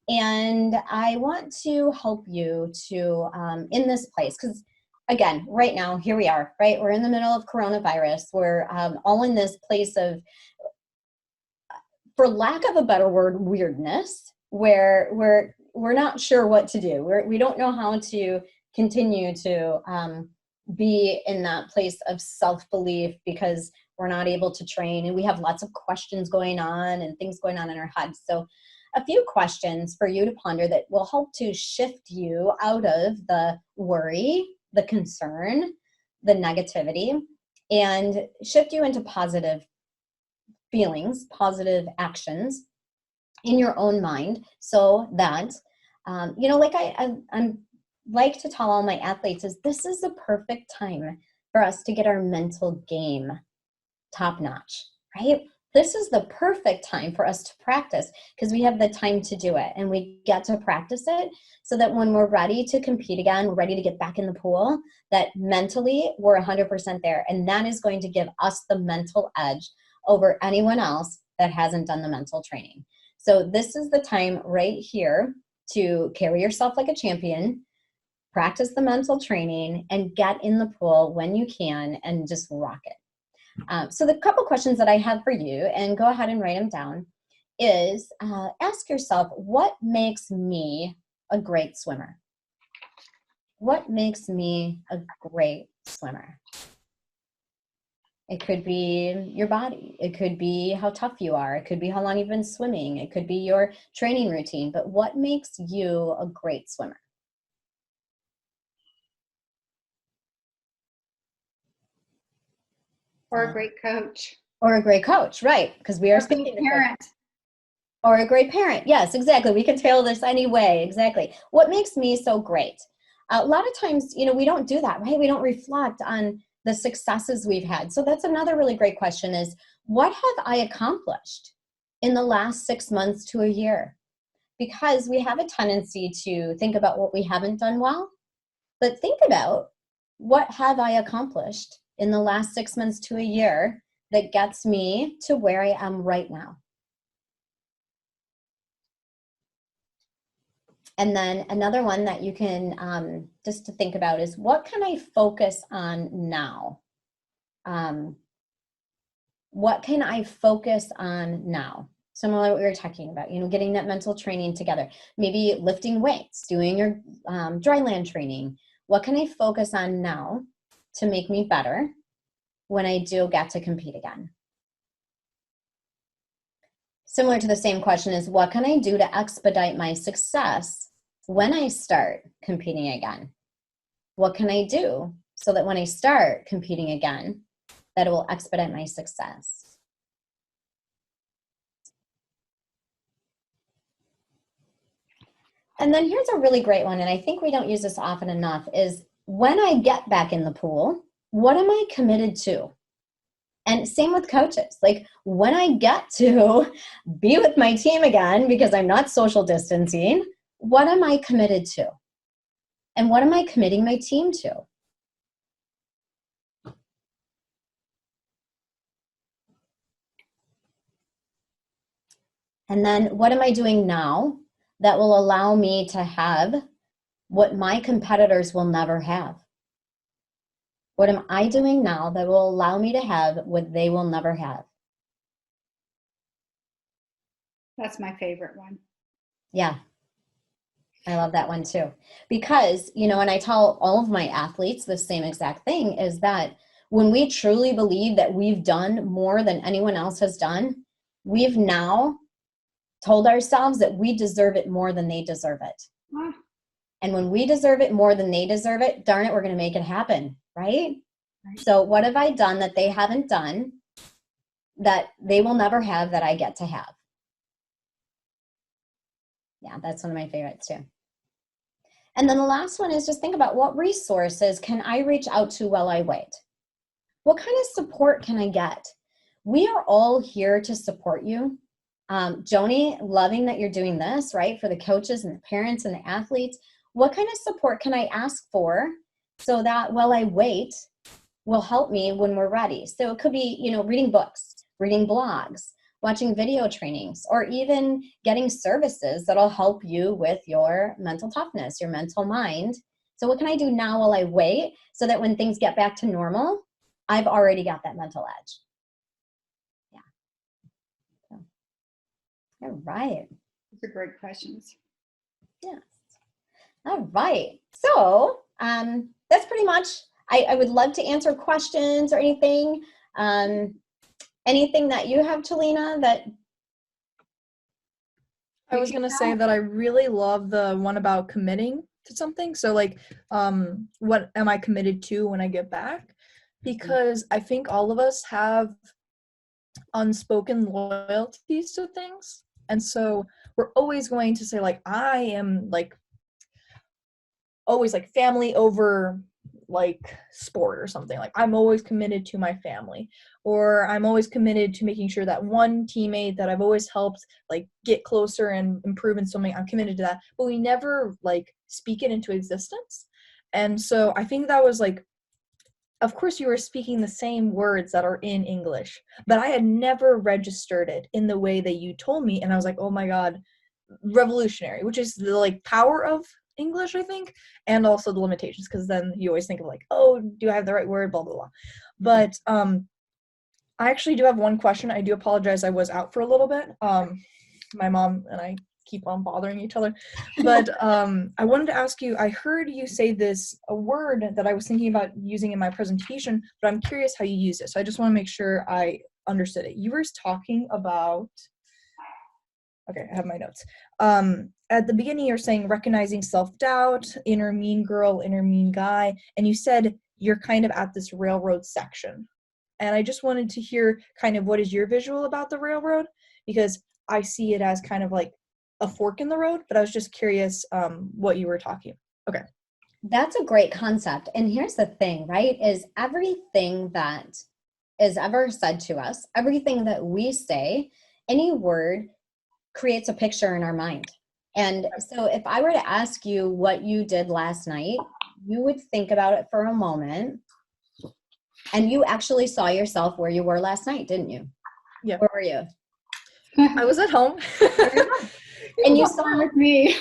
And I want to help you to, in this place, because again, right now, here we are, right? We're in the middle of coronavirus. We're all in this place of, for lack of a better word, weirdness, where we're not sure what to do. We don't know how to continue to be in that place of self-belief because we're not able to train, and we have lots of questions going on and things going on in our heads. So a few questions for you to ponder that will help to shift you out of the worry, the concern, the negativity, and shift you into positive feelings, positive actions in your own mind, so that, you know, like I'm like to tell all my athletes is this is the perfect time for us to get our mental game top notch, right? This is the perfect time for us to practice because we have the time to do it and we get to practice it so that when we're ready to compete again, we're ready to get back in the pool, that mentally we're 100% there. And that is going to give us the mental edge over anyone else that hasn't done the mental training. So this is the time right here to carry yourself like a champion, practice the mental training, and get in the pool when you can and just rock it. So the couple questions that I have for you, and go ahead and write them down, is ask yourself, what makes me a great swimmer? What makes me a great swimmer? It could be your body. It could be how tough you are. It could be how long you've been swimming. It could be your training routine. But what makes you a great swimmer? Or a great coach. Or a great coach, right? Because we are Or a great parent. Or a great parent. Yes, exactly. We can tailor this any way. Exactly. What makes me so great? A lot of times, you know, we don't do that, right? We don't reflect on the successes we've had. So that's another really great question is, what have I accomplished in the last 6 months to a year? Because we have a tendency to think about what we haven't done well, but think about, what have I accomplished in the last 6 months to a year that gets me to where I am right now? And then another one that you can just to think about is, what can I focus on now? What can I focus on now? Similar to what we were talking about, getting that mental training together, maybe lifting weights, doing your dry land training. What can I focus on now to make me better when I do get to compete again? Similar to the same question is, what can I do to expedite my success when I start competing again? What can I do so that when I start competing again, that it will expedite my success? And then here's a really great one, and I think we don't use this often enough, is, when I get back in the pool, what am I committed to? And same with coaches. Like, when I get to be with my team again, because I'm not social distancing, what am I committed to? And what am I committing my team to? And then, what am I doing now that will allow me to have what my competitors will never have? What am I doing now that will allow me to have what they will never have? That's my favorite one. Yeah, I love that one too. Because, and I tell all of my athletes the same exact thing, is that when we truly believe that we've done more than anyone else has done, we've now told ourselves that we deserve it more than they deserve it. Ah. And when we deserve it more than they deserve it, darn it, we're going to make it happen, right? So what have I done that they haven't done, that they will never have, that I get to have? Yeah, that's one of my favorites too. And then the last one is, just think about, what resources can I reach out to while I wait? What kind of support can I get? We are all here to support you. Joni, loving that you're doing this, right? For the coaches and the parents and the athletes, what kind of support can I ask for so that while I wait will help me when we're ready? So it could be, reading books, reading blogs, watching video trainings, or even getting services that'll help you with your mental toughness, your mental mind. So what can I do now while I wait, so that when things get back to normal, I've already got that mental edge? Yeah. So, all right. Those are great questions. Yes. All right. So that's pretty much, I would love to answer questions or anything. Anything that you have, Talina, that I was going to say that I really love the one about committing to something. So like, what am I committed to when I get back? Because I think all of us have unspoken loyalties to things. And so we're always going to say, like, I am like always like family over like sport or something. Like, I'm always committed to my family, or I'm always committed to making sure that one teammate that I've always helped like get closer and improve in something, I'm committed to that. But we never like speak it into existence. And so I think that was like, of course you were speaking the same words that are in English, but I had never registered it in the way that you told me. And I was like, oh my God, revolutionary, which is the like power of English, I think, and also the limitations, because then you always think of like, oh, do I have the right word, blah, blah, blah. But I actually do have one question. I do apologize. I was out for a little bit. My mom and I keep on bothering each other. But I wanted to ask you, I heard you say a word that I was thinking about using in my presentation, but I'm curious how you use it. So I just want to make sure I understood it. You were talking about, okay, I have my notes. At the beginning, you're saying recognizing self-doubt, inner mean girl, inner mean guy, and you said you're kind of at this railroad section. And I just wanted to hear kind of what is your visual about the railroad, because I see it as kind of like a fork in the road, but I was just curious what you were talking. Okay. That's a great concept. And here's the thing, right? Is everything that is ever said to us, everything that we say, any word creates a picture in our mind. And so if I were to ask you what you did last night, you would think about it for a moment. And you actually saw yourself where you were last night, didn't you? Yeah. Where were you? I was at home. And you saw with me.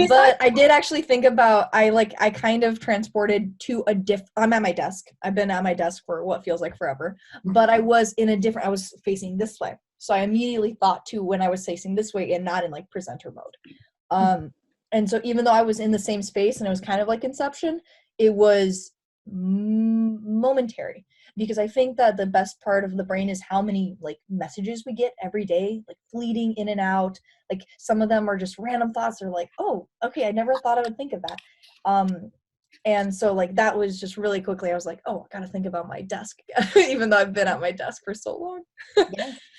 But I did actually think about, I kind of transported to I'm at my desk. I've been at my desk for what feels like forever, but I was I was facing this way. So I immediately thought to when I was facing this way and not in like presenter mode. And so even though I was in the same space and it was kind of like Inception, it was momentary, because I think that the best part of the brain is how many like messages we get every day, like fleeting in and out. Like some of them are just random thoughts. They're like, oh, okay, I never thought I would think of that. And so like that was just really quickly, I was like, oh, I gotta think about my desk, even though I've been at my desk for so long.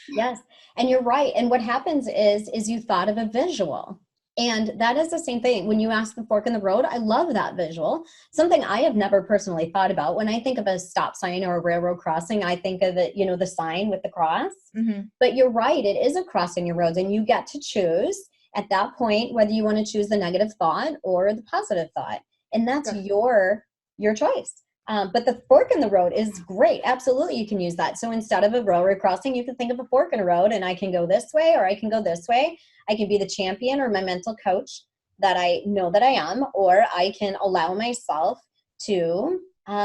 Yes. And you're right. And what happens is you thought of a visual. And that is the same thing. When you ask the fork in the road, I love that visual. Something I have never personally thought about. When I think of a stop sign or a railroad crossing, I think of it, the sign with the cross. Mm-hmm. But you're right. It is a crossing your roads, and you get to choose at that point whether you want to choose the negative thought or the positive thought. And that's your choice. But the fork in the road is great. Absolutely, you can use that. So instead of a railroad crossing, you can think of a fork in a road, and I can go this way or I can go this way. I can be the champion or my mental coach that I know that I am, or I can allow myself to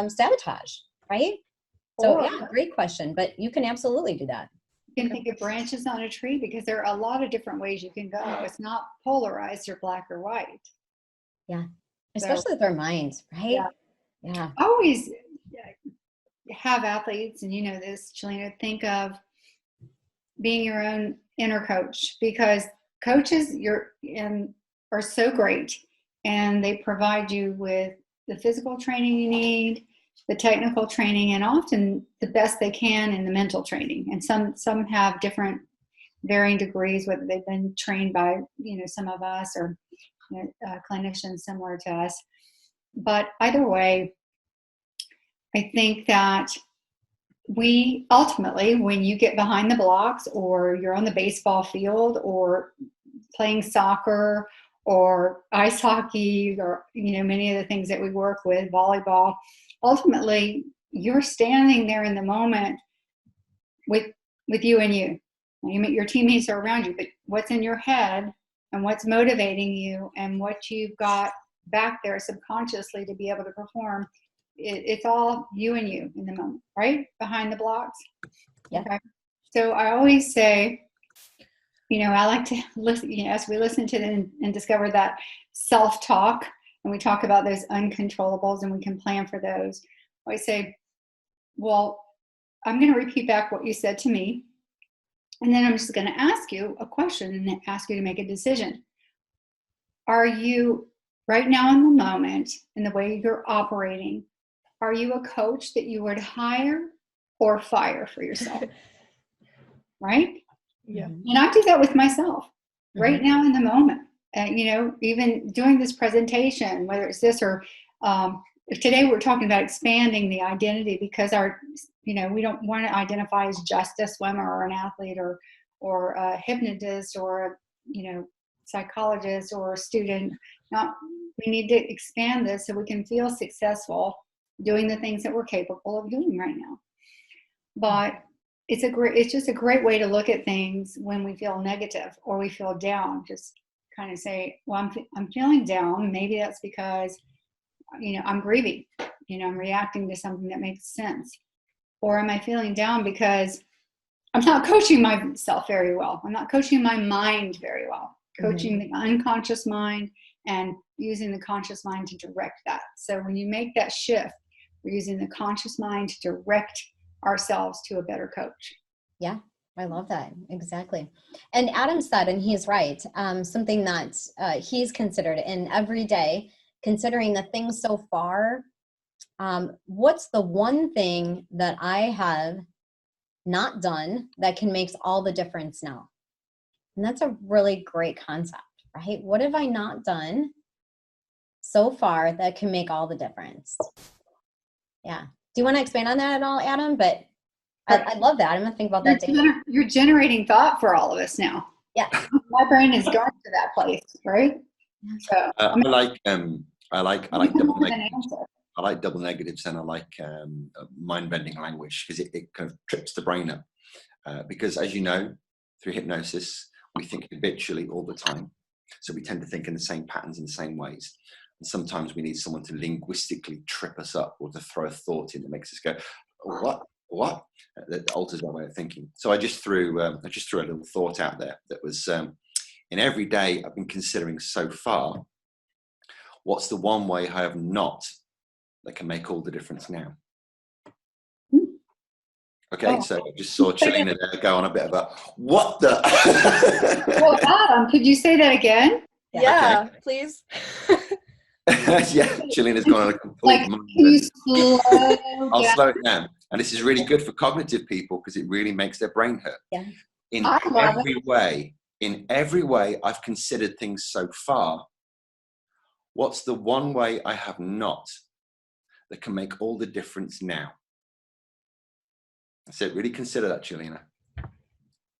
sabotage, right? So yeah, great question. But you can absolutely do that. You can think of branches on a tree, because there are a lot of different ways you can go. It's not polarized or black or white. Yeah, especially with our minds, right? Yeah. I always have athletes, and you know this, Chelina, think of being your own inner coach, because coaches are so great, and they provide you with the physical training you need, the technical training, and often the best they can in the mental training. And some have different varying degrees, whether they've been trained by some of us or clinicians similar to us. But either way, I think that we ultimately, when you get behind the blocks or you're on the baseball field or playing soccer or ice hockey or many of the things that we work with, volleyball, ultimately you're standing there in the moment with you and you. Your teammates are around you, but what's in your head and what's motivating you and what you've got back there subconsciously to be able to perform, it's all you and you in the moment, right? Behind the blocks. Yeah. Okay. So I always say, I like to listen, as we listen to and discover that self-talk, and we talk about those uncontrollables and we can plan for those. I always say, well, I'm going to repeat back what you said to me. And then I'm just going to ask you a question and ask you to make a decision. Are you right now in the moment, in the way you're operating, are you a coach that you would hire or fire for yourself? Right? Yeah. And I do that with myself right now in the moment. Even doing this presentation, whether it's this or today we're talking about expanding the identity, because we don't want to identify as just a swimmer or an athlete or a hypnotist or psychologist or a student. We need to expand this so we can feel successful doing the things that we're capable of doing right now. But it's just a great way to look at things when we feel negative or we feel down. Just kind of say, well, I'm feeling down. Maybe that's because I'm grieving. I'm reacting to something that makes sense. Or am I feeling down because I'm not coaching myself very well? I'm not coaching my mind very well. Coaching the unconscious mind and using the conscious mind to direct that. So when you make that shift, we're using the conscious mind to direct ourselves to a better coach. Yeah, I love that. Exactly. And Adam said, and he's right, something that he's considered in every day, considering the things so far, what's the one thing that I have not done that can make all the difference now? And that's a really great concept, right? What have I not done so far that can make all the difference. Yeah. Do you want to expand on that at all, Adam? But I love that. I'm going to think about that daily. You're generating thought for all of us now. Yeah. My brain is going to that place, right? So I like double an negatives. answer. I like double negatives, and I like mind-bending language, because it kind of trips the brain up. Because, as you know, through hypnosis, we think habitually all the time. So we tend to think in the same patterns in the same ways. And sometimes we need someone to linguistically trip us up, or to throw a thought in that makes us go, what? That alters our way of thinking. So I just threw a little thought out there that was, in every day I've been considering so far, what's the one way I have not that can make all the difference now? Okay, so I just saw Chelina there go on a bit of a, what the? Well, Adam, could you say that again? Yeah, Okay. please. Yeah, Chelina's gone on a complete Like, mind can you bend. slow I'll down? slow it down. And this is really good for cognitive people, because it really makes their brain hurt. Yeah. In I love every way I've considered things so far, what's the one way I have not that can make all the difference now? So really consider that, Chelina.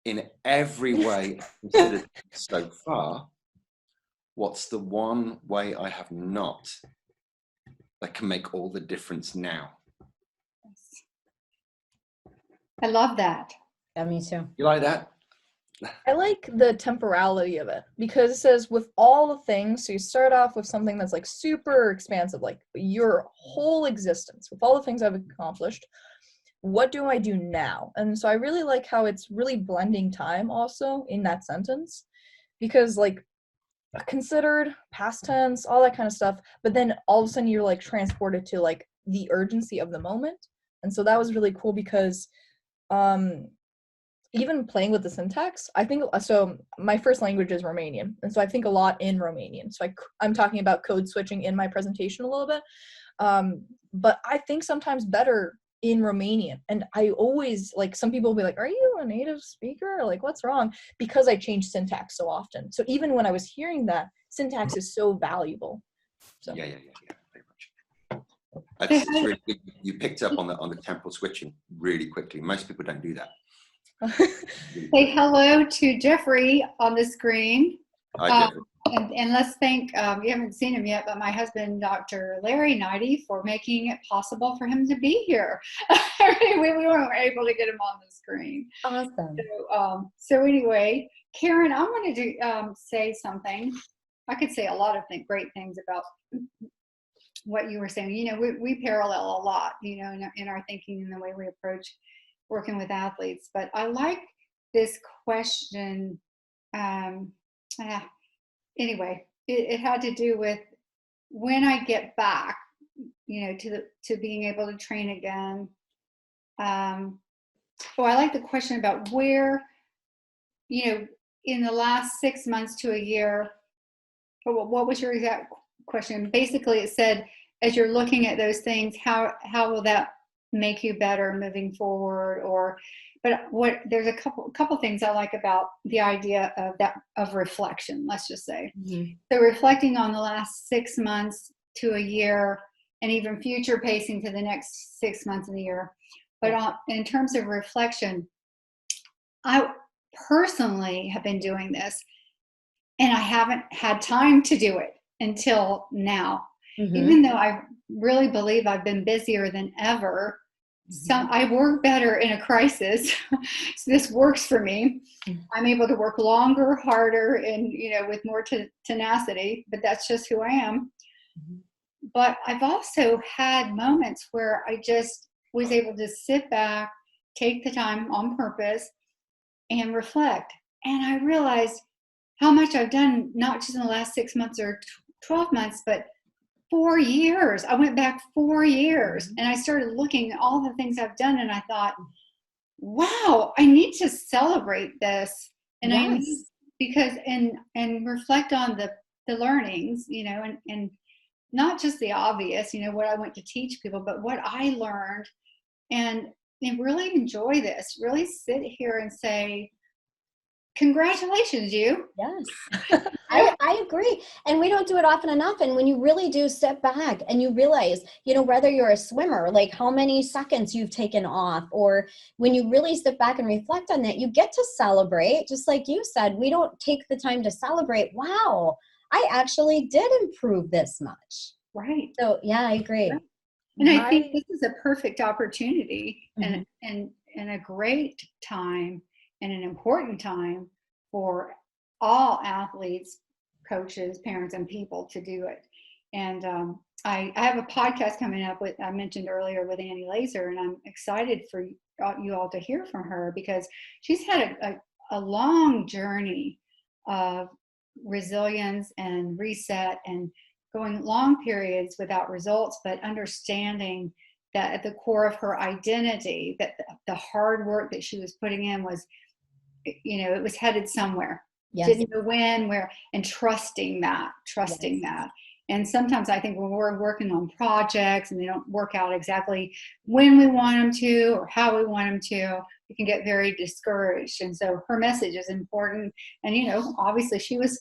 In every way I've considered things so far, what's the one way I have not that can make all the difference now? I love that. Yeah, me too. You like that? I like the temporality of it, because it says with all the things, so you start off with something that's like super expansive, like your whole existence, with all the things I've accomplished, what do I do now? And so I really like how it's really blending time also in that sentence, because like considered, past tense, all that kind of stuff, but then all of a sudden you're like transported to like the urgency of the moment. And so that was really cool, because even playing with the syntax, I think, so my first language is Romanian, and so I think a lot in Romanian. So I'm talking about code switching in my presentation a little bit, but I think sometimes better in Romanian. And I always, like, some people will be like, are you a native speaker? Like, what's wrong? Because I change syntax so often. So even when I was hearing that, syntax is so valuable. So. Yeah, very much. It's really good. You picked up on the temporal switching really quickly. Most people don't do that. Say hello to Jeffrey on the screen. Hi, Jeffrey. And let's thank, you haven't seen him yet, but my husband, Dr. Larry Knighty, for making it possible for him to be here. we weren't able to get him on the screen. Awesome. So anyway, Caryn, I wanted to say something. I could say a lot of great things about what you were saying. You know, we parallel a lot, you know, in our thinking and the way we approach working with athletes. But I like this question. Anyway, it had to do with when I get back, you know, to being able to train again. I like the question about where, you know, in the last 6 months to a year. What was your exact question? Basically, it said, as you're looking at those things, how will that make you better moving forward? But there's a couple things I like about the idea of reflection, let's just say. Mm-hmm. So reflecting on the last 6 months to a year, and even future pacing to the next 6 months in a year. But in terms of reflection, I personally have been doing this, and I haven't had time to do it until now. Mm-hmm. Even though I really believe I've been busier than ever, I work better in a crisis. So this works for me. I'm able to work longer, harder, and, you know, with more tenacity, but that's just who I am. Mm-hmm. But I've also had moments where I just was able to sit back, take the time on purpose, and reflect. And I realized how much I've done, not just in the last 6 months or 12 months, but 4 years. I went back 4 years, and I started looking at all the things I've done, and I thought, wow, I need to celebrate this. And yes. I need, because and reflect on the learnings, you know, and not just the obvious, you know, what I went to teach people, but what I learned, and really enjoy this, really sit here and say, congratulations, you. Yes, I agree. And we don't do it often enough. And when you really do step back and you realize, whether you're a swimmer, like how many seconds you've taken off, or when you really step back and reflect on that, you get to celebrate. Just like you said, we don't take the time to celebrate. Wow, I actually did improve this much. Right. So yeah, I agree. Right. And I think this is a perfect opportunity and a great time and an important time for all athletes, coaches, parents, and people to do it. And I have a podcast coming up with, I mentioned earlier, with Annie Laser, and I'm excited for you all to hear from her, because she's had a long journey of resilience and reset and going long periods without results, but understanding that at the core of her identity, that the hard work that she was putting in was, it was headed somewhere. Yes. Didn't know when, where, and trusting that. And sometimes I think when we're working on projects and they don't work out exactly when we want them to or how we want them to, we can get very discouraged. And so her message is important. And, obviously she's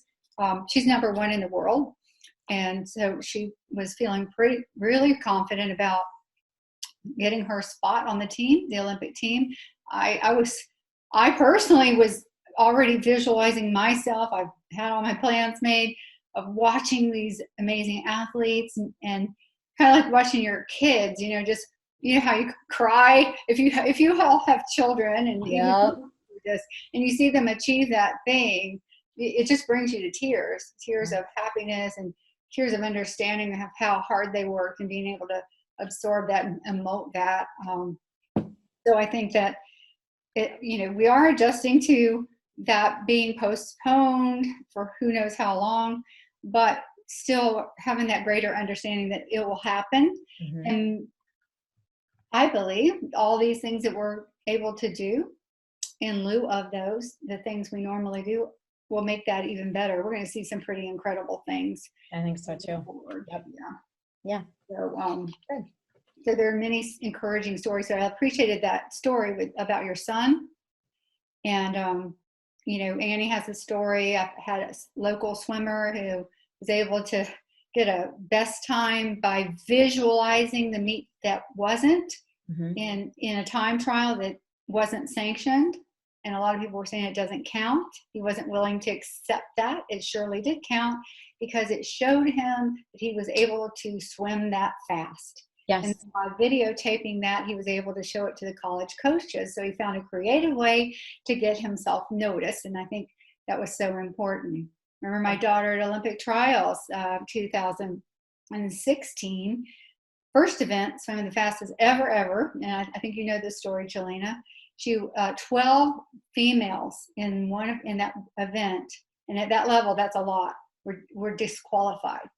number one in the world. And so she was feeling really confident about getting her spot on the team, the Olympic team. I personally was already visualizing myself. I've had all my plans made of watching these amazing athletes and kind of like watching your kids, just, how you cry if you all have children and and you see them achieve that thing, it just brings you to tears of happiness and tears of understanding of how hard they worked and being able to absorb that and emote that. So I think that we are adjusting to that being postponed for who knows how long, but still having that greater understanding that it will happen. And I believe all these things that we're able to do in lieu of the things we normally do, will make that even better. We're going to see some pretty incredible things. I think so too. Yep. Yeah. So, good. So there are many encouraging stories. So I appreciated that story about your son. And, Annie has a story. I've had a local swimmer who was able to get a best time by visualizing the meet that wasn't in a time trial that wasn't sanctioned. And a lot of people were saying it doesn't count. He wasn't willing to accept that. It surely did count, because it showed him that he was able to swim that fast. Yes. And by videotaping that, he was able to show it to the college coaches. So he found a creative way to get himself noticed. And I think that was so important. Remember my daughter at Olympic trials, 2016, first event, swimming the fastest ever. And I think you know this story, Jelena. 12 females in that event, and at that level, that's a lot, were disqualified.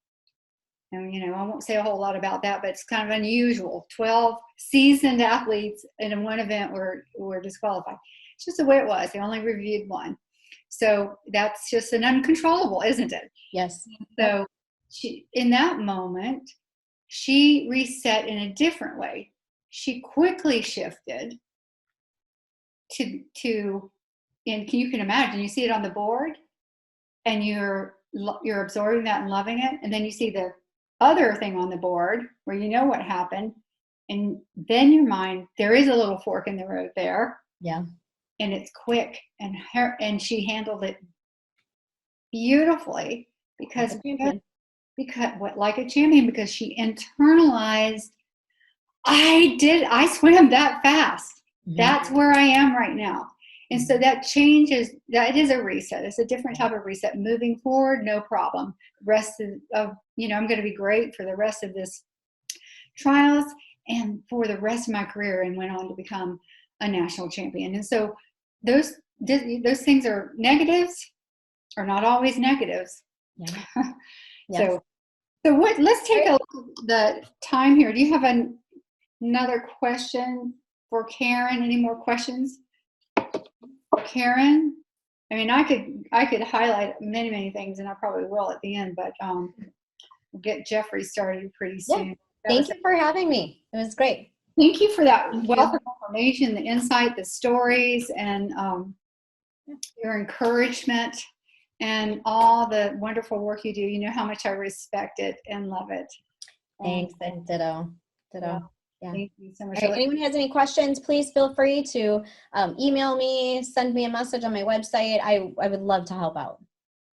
And I won't say a whole lot about that, but it's kind of unusual. 12 seasoned athletes in one event were disqualified. It's just the way it was. They only reviewed one. So that's just an uncontrollable, isn't it? Yes. So in that moment, she reset in a different way. She quickly shifted to and you can imagine, you see it on the board and you're absorbing that and loving it, and then you see the other thing on the board where you know what happened, and then your mind, there is a little fork in the road there, and it's quick, and she handled it beautifully because like a champion, because she internalized, I swam that fast. That's where I am right now. And so that changes, that is a reset. It's a different type of reset. Moving forward, no problem. Rest of I'm going to be great for the rest of this trials and for the rest of my career, and went on to become a national champion. And so those things are negatives, are not always negatives. Yeah. Yes. So let's take a look at the time here. Do you have another question for Caryn? Any more questions for Caryn? I mean, I could highlight many things, and I probably will at the end, but we'll get Jeffrey started pretty soon. Yeah. Thank you for having me. It was great. Thank you for that wealth of information, the insight, the stories, and your encouragement, and all the wonderful work you do. You know how much I respect it and love it. Thanks, and ditto. Yeah. Yeah. Thank you so much. All right, anyone has any questions, please feel free to email me, send me a message on my website. I would love to help out.